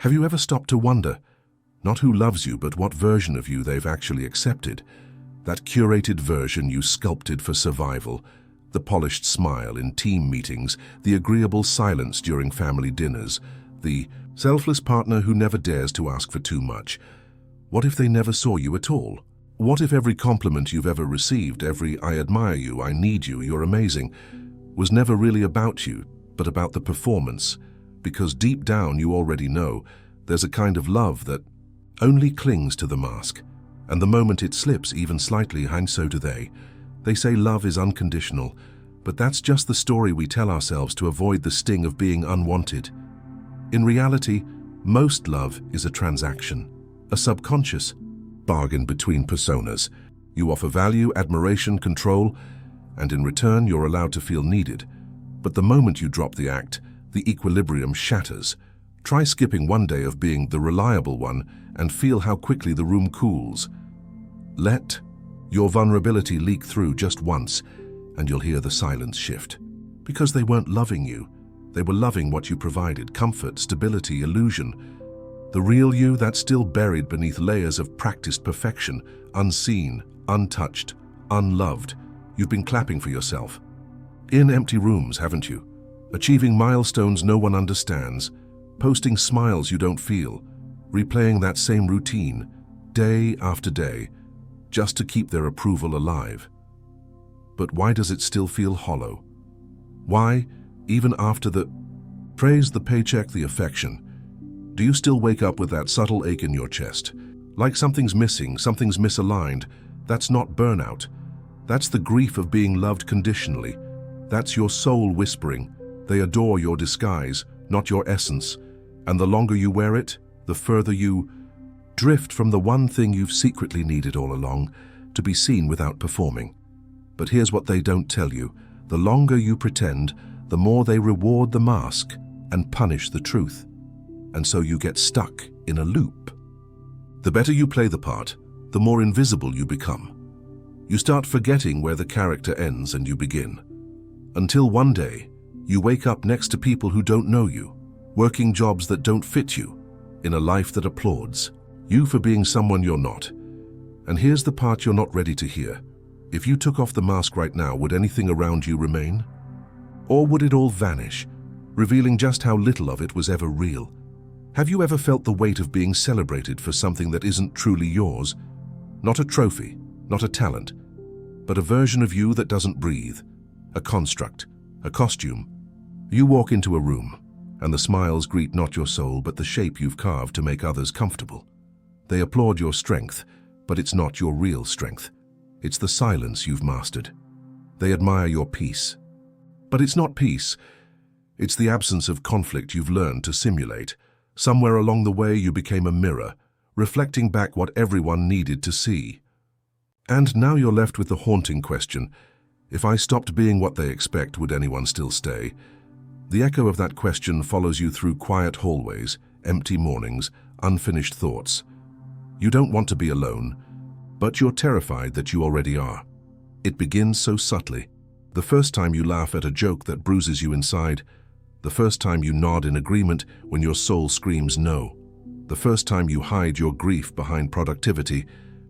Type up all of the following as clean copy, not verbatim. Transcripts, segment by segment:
Have you ever stopped to wonder, not who loves you, but what version of you they've actually accepted? That curated version you sculpted for survival, the polished smile in team meetings, the agreeable silence during family dinners, the selfless partner who never dares to ask for too much. What if they never saw you at all? What if every compliment you've ever received, every "I admire you, I need you, you're amazing," was never really about you, but about the performance? Because deep down you already know there's a kind of love that only clings to the mask, and the moment it slips even slightly, and so do they. They say love is unconditional, but that's just the story we tell ourselves to avoid the sting of being unwanted. In reality, most love is a transaction, a subconscious bargain between personas. You offer value, admiration, control, and in return you're allowed to feel needed. But the moment you drop the act, the equilibrium shatters. Try skipping one day of being the reliable one and feel how quickly the room cools. Let your vulnerability leak through just once, and you'll hear the silence shift. Because they weren't loving you, they were loving what you provided: comfort, stability, illusion. The real you that's still buried beneath layers of practiced perfection, unseen, untouched, unloved. You've been clapping for yourself in empty rooms, haven't you? Achieving milestones no one understands, posting smiles you don't feel, replaying that same routine day after day, just to keep their approval alive. But why does it still feel hollow? Why, even after the praise, the paycheck, the affection, do you still wake up with that subtle ache in your chest? Like something's missing, something's misaligned. That's not burnout. That's the grief of being loved conditionally. That's your soul whispering. They adore your disguise, not your essence. And the longer you wear it, the further you drift from the one thing you've secretly needed all along: to be seen without performing. But here's what they don't tell you. The longer you pretend, the more they reward the mask and punish the truth. And so you get stuck in a loop. The better you play the part, the more invisible you become. You start forgetting where the character ends and you begin. Until one day, you wake up next to people who don't know you, working jobs that don't fit you, in a life that applauds you for being someone you're not. And here's the part you're not ready to hear. If you took off the mask right now, would anything around you remain? Or would it all vanish, revealing just how little of it was ever real? Have you ever felt the weight of being celebrated for something that isn't truly yours? Not a trophy, not a talent, but a version of you that doesn't breathe, a construct, a costume. You walk into a room, and the smiles greet not your soul, but the shape you've carved to make others comfortable. They applaud your strength, but it's not your real strength. It's the silence you've mastered. They admire your peace, but it's not peace. It's the absence of conflict you've learned to simulate. Somewhere along the way you became a mirror, reflecting back what everyone needed to see. And now you're left with the haunting question: if I stopped being what they expect, would anyone still stay? The echo of that question follows you through quiet hallways, empty mornings, unfinished thoughts. You don't want to be alone, but you're terrified that you already are. It begins so subtly. The first time you laugh at a joke that bruises you inside, the first time you nod in agreement when your soul screams no, the first time you hide your grief behind productivity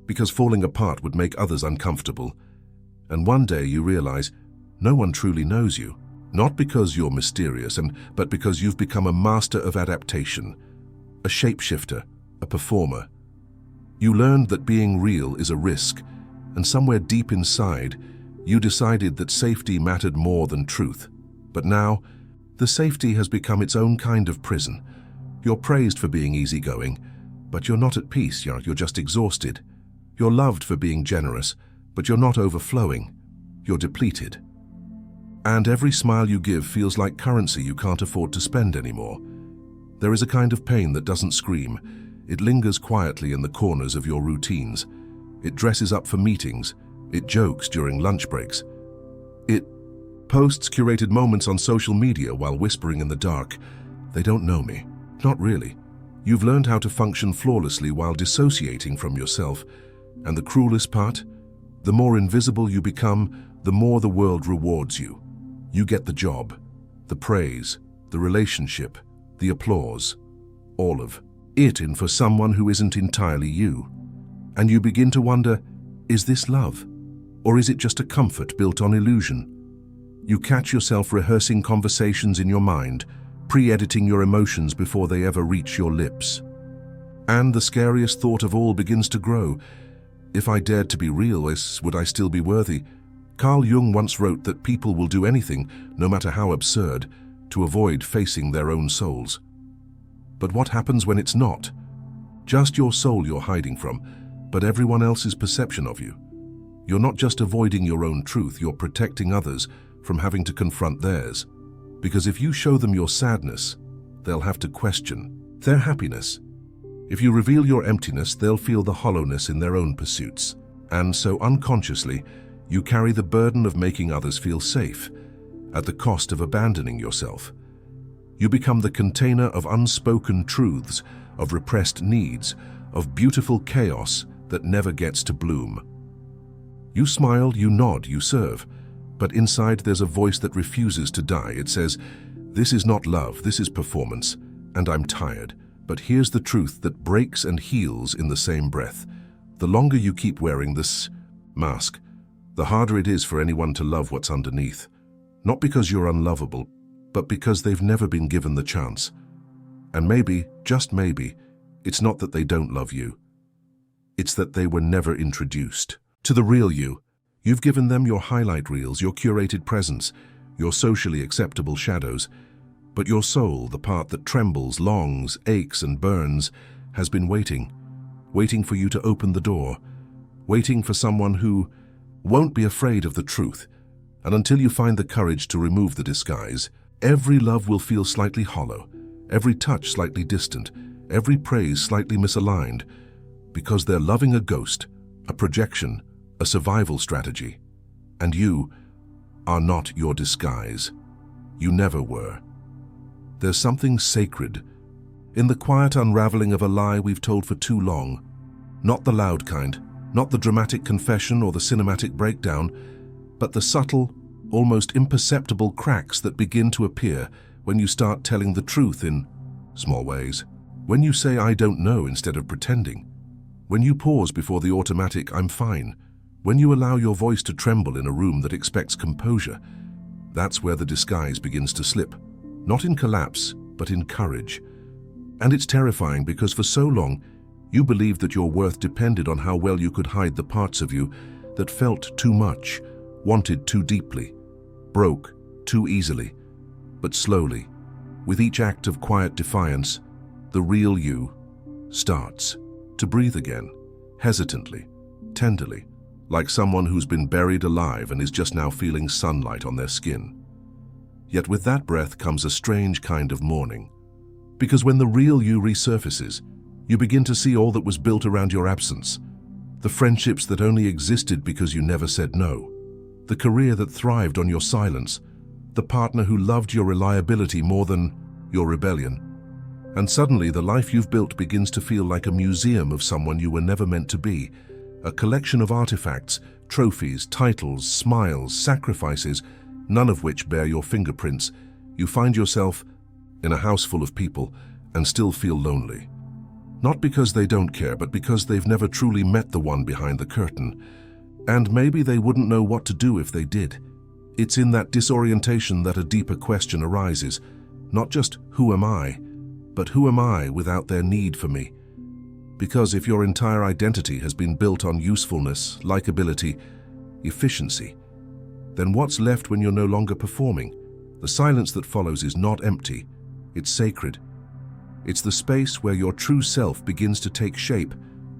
because falling apart would make others uncomfortable. And one day you realize no one truly knows you, not because you're mysterious, but because you've become a master of adaptation, a shapeshifter, a performer. You learned that being real is a risk, and somewhere deep inside, you decided that safety mattered more than truth. But now, the safety has become its own kind of prison. You're praised for being easygoing, but you're not at peace, you're just exhausted. You're loved for being generous, but you're not overflowing. You're depleted. And every smile you give feels like currency you can't afford to spend anymore. There is a kind of pain that doesn't scream. It lingers quietly in the corners of your routines. It dresses up for meetings. It jokes during lunch breaks. It posts curated moments on social media while whispering in the dark, "They don't know me." Not really. You've learned how to function flawlessly while dissociating from yourself. And the cruelest part? The more invisible you become, the more the world rewards you. You get the job, the praise, the relationship, the applause, all of it in for someone who isn't entirely you. And you begin to wonder, is this love? Or is it just a comfort built on illusion? You catch yourself rehearsing conversations in your mind, pre-editing your emotions before they ever reach your lips. And the scariest thought of all begins to grow. If I dared to be real, would I still be worthy? Carl Jung once wrote that people will do anything, no matter how absurd, to avoid facing their own souls. But what happens when it's not? Just your soul you're hiding from, but everyone else's perception of you. You're not just avoiding your own truth, you're protecting others from having to confront theirs. Because if you show them your sadness, they'll have to question their happiness. If you reveal your emptiness, they'll feel the hollowness in their own pursuits. And so unconsciously, you carry the burden of making others feel safe, at the cost of abandoning yourself. You become the container of unspoken truths, of repressed needs, of beautiful chaos that never gets to bloom. You smile, you nod, you serve, but inside there's a voice that refuses to die. It says, "This is not love, this is performance, and I'm tired." But here's the truth that breaks and heals in the same breath. The longer you keep wearing this mask, the harder it is for anyone to love what's underneath. Not because you're unlovable, but because they've never been given the chance. And maybe, just maybe, it's not that they don't love you. It's that they were never introduced to the real you. You've given them your highlight reels, your curated presence, your socially acceptable shadows. But your soul, the part that trembles, longs, aches and burns, has been waiting for you to open the door, waiting for someone who won't be afraid of the truth. And until you find the courage to remove the disguise, every love will feel slightly hollow, every touch slightly distant, every praise slightly misaligned, because they're loving a ghost, a projection, a survival strategy. And you are not your disguise. You never were. There's something sacred in the quiet unraveling of a lie we've told for too long. Not the loud kind, not the dramatic confession or the cinematic breakdown, but the subtle, almost imperceptible cracks that begin to appear when you start telling the truth in small ways. When you say "I don't know" instead of pretending. When you pause before the automatic "I'm fine." When you allow your voice to tremble in a room that expects composure. That's where the disguise begins to slip. Not in collapse, but in courage. And it's terrifying because for so long, you believed that your worth depended on how well you could hide the parts of you that felt too much, wanted too deeply, broke too easily. But slowly, with each act of quiet defiance, the real you starts to breathe again, hesitantly, tenderly, like someone who's been buried alive and is just now feeling sunlight on their skin. Yet with that breath comes a strange kind of mourning. Because when the real you resurfaces, you begin to see all that was built around your absence. The friendships that only existed because you never said no. The career that thrived on your silence. The partner who loved your reliability more than your rebellion. And suddenly the life you've built begins to feel like a museum of someone you were never meant to be. A collection of artifacts, trophies, titles, smiles, sacrifices, none of which bear your fingerprints. You find yourself in a house full of people and still feel lonely. Not because they don't care, but because they've never truly met the one behind the curtain. And maybe they wouldn't know what to do if they did. It's in that disorientation that a deeper question arises. Not just who am I, but who am I without their need for me? Because if your entire identity has been built on usefulness, likability, efficiency, then what's left when you're no longer performing? The silence that follows is not empty, it's sacred. It's the space where your true self begins to take shape,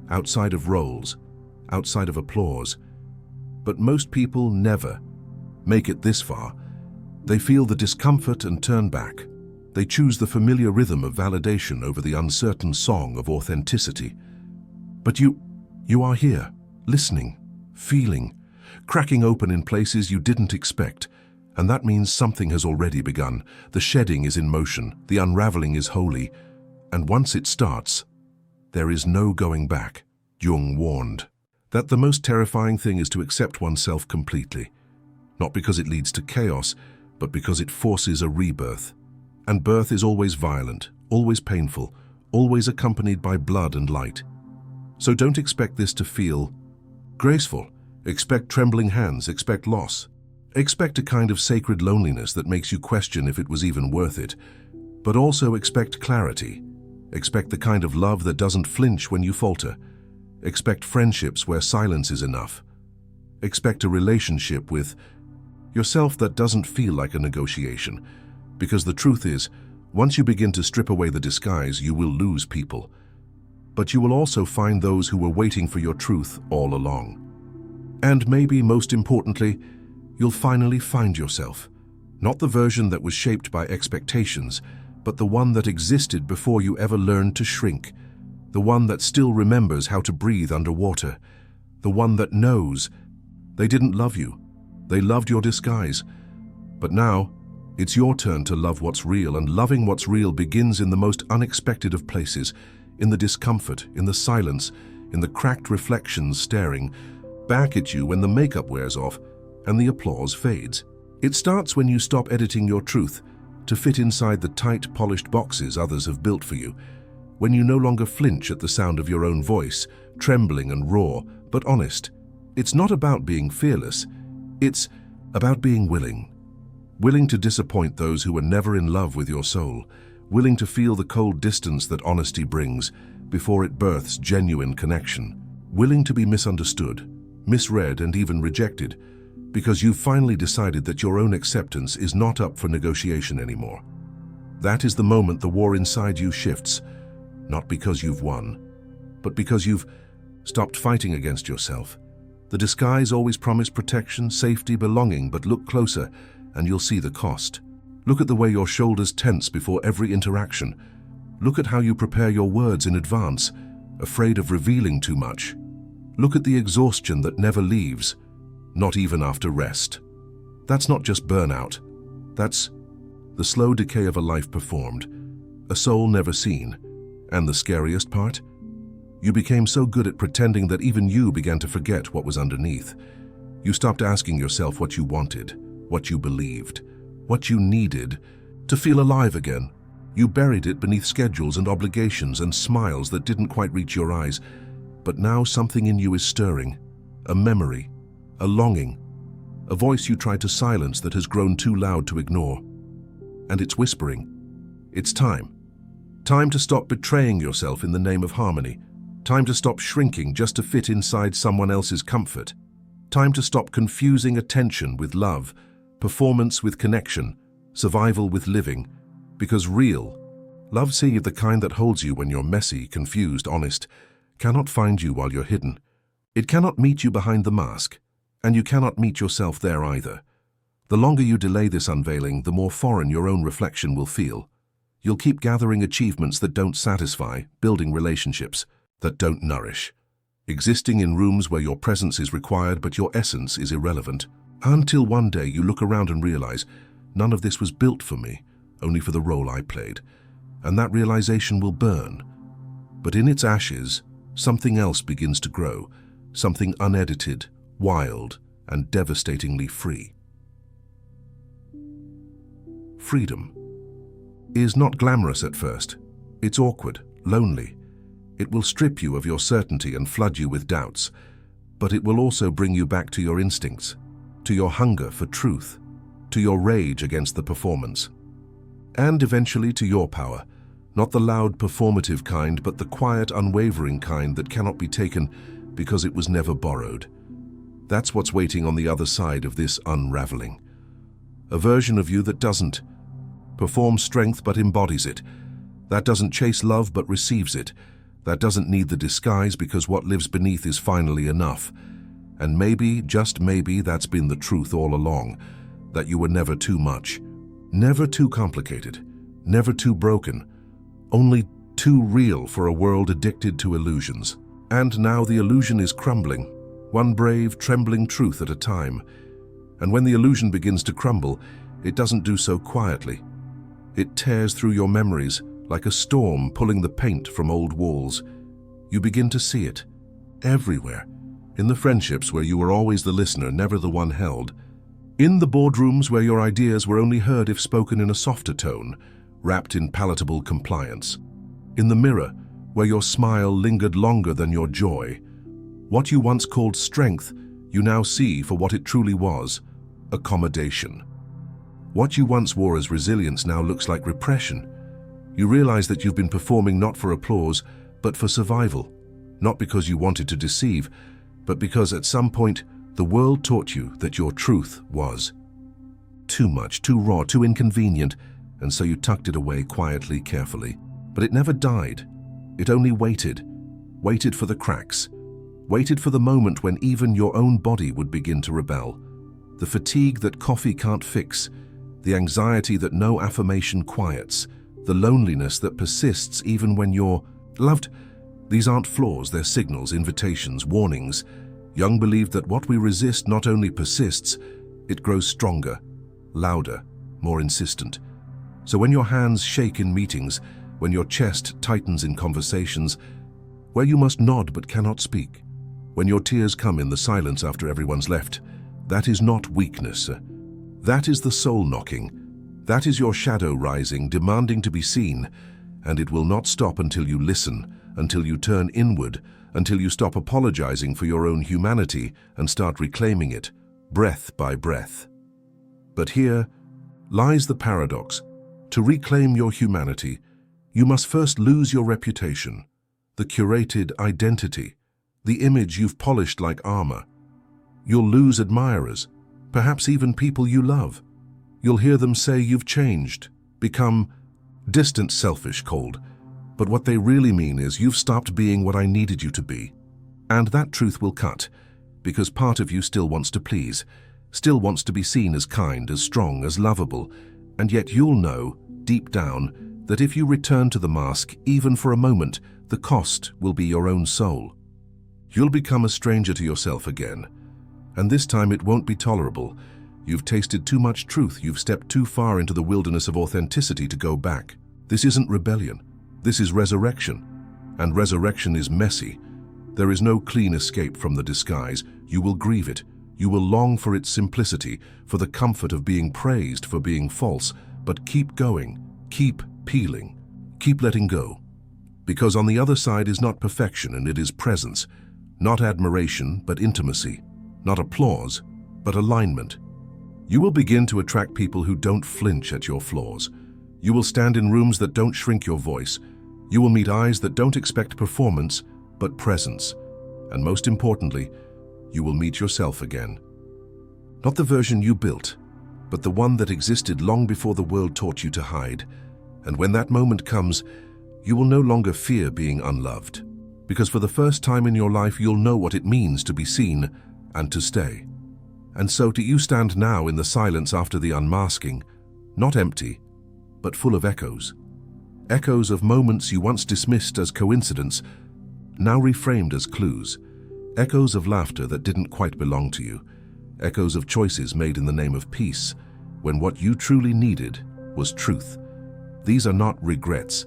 outside of roles, outside of applause. But most people never make it this far. They feel the discomfort and turn back. They choose the familiar rhythm of validation over the uncertain song of authenticity. But you are here, listening, feeling, cracking open in places you didn't expect. And that means something has already begun. The shedding is in motion, the unraveling is holy. And once it starts, there is no going back. Jung warned that the most terrifying thing is to accept oneself completely. Not because it leads to chaos, but because it forces a rebirth. And birth is always violent, always painful, always accompanied by blood and light. So don't expect this to feel graceful. Expect trembling hands, expect loss. Expect a kind of sacred loneliness that makes you question if it was even worth it. But also expect clarity. Expect the kind of love that doesn't flinch when you falter. Expect friendships where silence is enough. Expect a relationship with yourself that doesn't feel like a negotiation. Because the truth is, once you begin to strip away the disguise, you will lose people. But you will also find those who were waiting for your truth all along. And maybe most importantly, you'll finally find yourself. Not the version that was shaped by expectations, but the one that existed before you ever learned to shrink. The one that still remembers how to breathe underwater. The one that knows they didn't love you. They loved your disguise. But now, it's your turn to love what's real, and loving what's real begins in the most unexpected of places, in the discomfort, in the silence, in the cracked reflections staring back at you when the makeup wears off and the applause fades. It starts when you stop editing your truth to fit inside the tight, polished boxes others have built for you, when you no longer flinch at the sound of your own voice, trembling and raw, but honest. It's not about being fearless, it's about being willing. Willing to disappoint those who were never in love with your soul, willing to feel the cold distance that honesty brings before it births genuine connection, willing to be misunderstood, misread and even rejected, because you've finally decided that your own acceptance is not up for negotiation anymore. That is the moment the war inside you shifts, not because you've won, but because you've stopped fighting against yourself. The disguise always promised protection, safety, belonging, but look closer and you'll see the cost. Look at the way your shoulders tense before every interaction. Look at how you prepare your words in advance, afraid of revealing too much. Look at the exhaustion that never leaves, not even after rest. That's not just burnout. That's the slow decay of a life performed, a soul never seen. And the scariest part? You became so good at pretending that even you began to forget what was underneath. You stopped asking yourself what you wanted, what you believed, what you needed to feel alive again. You buried it beneath schedules and obligations and smiles that didn't quite reach your eyes. But now something in you is stirring, a memory, a longing, a voice you tried to silence that has grown too loud to ignore. And it's whispering, it's time. Time to stop betraying yourself in the name of harmony. Time to stop shrinking just to fit inside someone else's comfort. Time to stop confusing attention with love, performance with connection, survival with living. Because real love, see the kind that holds you when you're messy, confused, honest, cannot find you while you're hidden. It cannot meet you behind the mask, and you cannot meet yourself there either. The longer you delay this unveiling, the more foreign your own reflection will feel. You'll keep gathering achievements that don't satisfy, building relationships that don't nourish, existing in rooms where your presence is required but your essence is irrelevant, until one day you look around and realize, none of this was built for me, only for the role I played. And that realization will burn. But in its ashes, something else begins to grow, something unedited, wild, and devastatingly free. Freedom is not glamorous at first. It's awkward, lonely. It will strip you of your certainty and flood you with doubts, but it will also bring you back to your instincts, to your hunger for truth, to your rage against the performance, and eventually to your power, not the loud performative kind, but the quiet, unwavering kind that cannot be taken because it was never borrowed. That's what's waiting on the other side of this unraveling. A version of you that doesn't perform strength but embodies it, that doesn't chase love but receives it, that doesn't need the disguise because what lives beneath is finally enough. And maybe, just maybe, that's been the truth all along, that you were never too much, never too complicated, never too broken, only too real for a world addicted to illusions. And now the illusion is crumbling, one brave, trembling truth at a time. And when the illusion begins to crumble, it doesn't do so quietly. It tears through your memories like a storm pulling the paint from old walls. You begin to see it everywhere. In the friendships where you were always the listener, never the one held. In the boardrooms where your ideas were only heard if spoken in a softer tone, wrapped in palatable compliance. In the mirror, where your smile lingered longer than your joy. What you once called strength, you now see for what it truly was, accommodation. What you once wore as resilience now looks like repression. You realize that you've been performing not for applause, but for survival. Not because you wanted to deceive, but because at some point, the world taught you that your truth was too much, too raw, too inconvenient, and so you tucked it away quietly, carefully. But it never died. It only waited for the cracks, waited for the moment when even your own body would begin to rebel. The fatigue that coffee can't fix, the anxiety that no affirmation quiets, the loneliness that persists even when you're loved. These aren't flaws, they're signals, invitations, warnings. Jung believed that what we resist not only persists, it grows stronger, louder, more insistent. So when your hands shake in meetings, when your chest tightens in conversations, where you must nod but cannot speak, when your tears come in the silence after everyone's left, that is not weakness. That is the soul knocking. That is your shadow rising, demanding to be seen, and it will not stop until you listen, until you turn inward, until you stop apologizing for your own humanity and start reclaiming it, breath by breath. But here lies the paradox. To reclaim your humanity, you must first lose your reputation, the curated identity, the image you've polished like armor. You'll lose admirers, perhaps even people you love. You'll hear them say you've changed, become distant, selfish, cold. But what they really mean is you've stopped being what I needed you to be. And that truth will cut, because part of you still wants to please, still wants to be seen as kind, as strong, as lovable, and yet you'll know, deep down, that if you return to the mask, even for a moment, the cost will be your own soul. You'll become a stranger to yourself again, and this time it won't be tolerable. You've tasted too much truth, you've stepped too far into the wilderness of authenticity to go back. This isn't rebellion, this is resurrection, and resurrection is messy. There is no clean escape from the disguise. You will grieve it, you will long for its simplicity, for the comfort of being praised for being false, but keep going, keep peeling, keep letting go. Because on the other side is not perfection, and it is presence, not admiration, but intimacy, not applause, but alignment. You will begin to attract people who don't flinch at your flaws. You will stand in rooms that don't shrink your voice. You will meet eyes that don't expect performance, but presence. And most importantly, you will meet yourself again. Not the version you built, but the one that existed long before the world taught you to hide. And when that moment comes, you will no longer fear being unloved. Because for the first time in your life, you'll know what it means to be seen and to stay. And so do you stand now in the silence after the unmasking, not empty, but full of echoes. Echoes of moments you once dismissed as coincidence, now reframed as clues. Echoes of laughter that didn't quite belong to you. Echoes of choices made in the name of peace, when what you truly needed was truth. These are not regrets.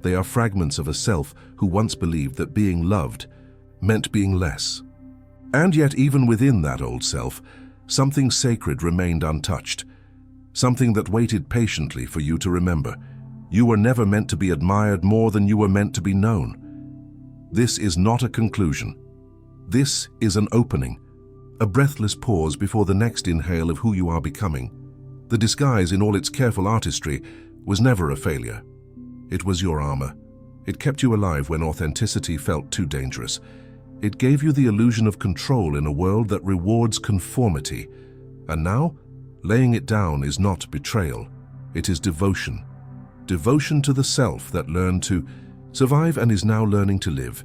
They are fragments of a self who once believed that being loved meant being less. And yet, even within that old self, something sacred remained untouched. Something that waited patiently for you to remember. You were never meant to be admired more than you were meant to be known. This is not a conclusion. This is an opening, a breathless pause before the next inhale of who you are becoming. The disguise, in all its careful artistry, was never a failure. It was your armor. It kept you alive when authenticity felt too dangerous. It gave you the illusion of control in a world that rewards conformity. And now, laying it down is not betrayal. It is devotion. Devotion to the self that learned to survive and is now learning to live.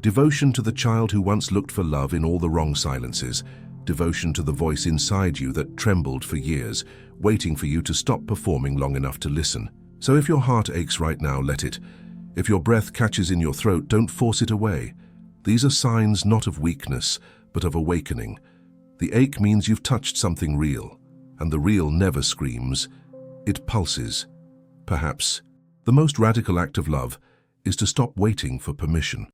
Devotion to the child who once looked for love in all the wrong silences. Devotion to the voice inside you that trembled for years, waiting for you to stop performing long enough to listen. So if your heart aches right now, let it. If your breath catches in your throat, don't force it away. These are signs not of weakness, but of awakening. The ache means you've touched something real, and the real never screams. It pulses. Perhaps the most radical act of love is to stop waiting for permission.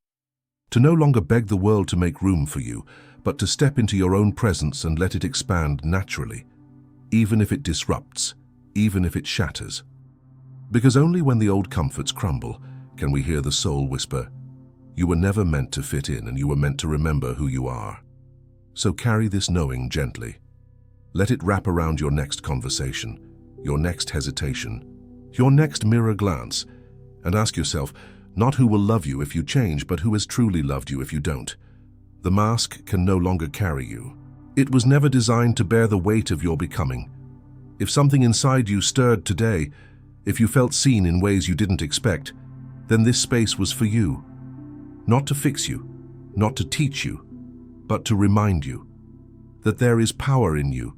To no longer beg the world to make room for you, but to step into your own presence and let it expand naturally, even if it disrupts, even if it shatters. Because only when the old comforts crumble can we hear the soul whisper, "You were never meant to fit in, and you were meant to remember who you are." So carry this knowing gently. Let it wrap around your next conversation, your next hesitation, your next mirror glance, and ask yourself, not who will love you if you change, but who has truly loved you if you don't. The mask can no longer carry you. It was never designed to bear the weight of your becoming. If something inside you stirred today, if you felt seen in ways you didn't expect, then this space was for you. Not to fix you, not to teach you, but to remind you that there is power in you,